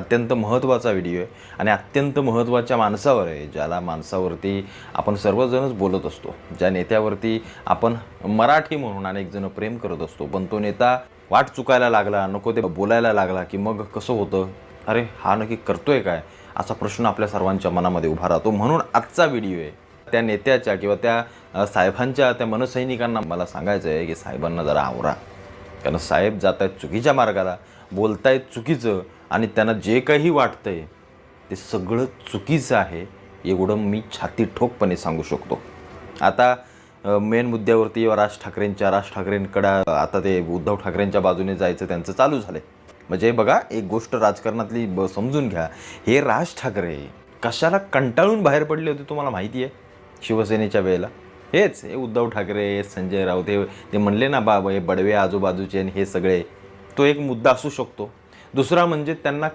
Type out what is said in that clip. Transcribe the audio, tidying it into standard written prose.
अत्यंत महत्त्वाचा व्हिडिओ आहे आणि अत्यंत महत्त्वाच्या माणसावर आहे, ज्याला माणसावरती आपण सर्वजणच बोलत असतो, ज्या नेत्यावरती आपण मराठी म्हणून अनेक जण प्रेम करत असतो, पण तो नेता वाट चुकायला लागला, नको ते बोलायला लागला की मग कसं होतं, अरे हा नक्की करतोय काय, असा प्रश्न आपल्या सर्वांच्या मनामध्ये उभा राहतो. म्हणून आजचा व्हिडिओ आहे त्या नेत्याच्या किंवा त्या साहेबांच्या त्या मनसैनिकांना मला सांगायचं आहे की साहेबांना जरा आवरा, कारण साहेब जात आहेत चुकीच्या मार्गाला, बोलतायत चुकीचं आणि त्यांना जे काही वाटतंय ते सगळं चुकीचं आहे, एवढं मी छाती ठोकपणे सांगू शकतो. आता मेन मुद्द्यावरती राज ठाकरेंकडं आता ते उद्धव ठाकरेंच्या बाजूने जायचं त्यांचं चालू झालं आहे. म्हणजे बघा, एक गोष्ट राजकारणातली समजून घ्या, हे राज ठाकरे कशाला कंटाळून बाहेर पडले होते तुम्हाला माहिती आहे शिवसेनेच्या वेळेला? हेच हे उद्धव ठाकरे, संजय राऊत ते म्हणले ना बाबा हे बडवे आजूबाजूचे आणि हे सगळे, तो एक मुद्दा असू शकतो. दुसरा म्हणजे त्यांना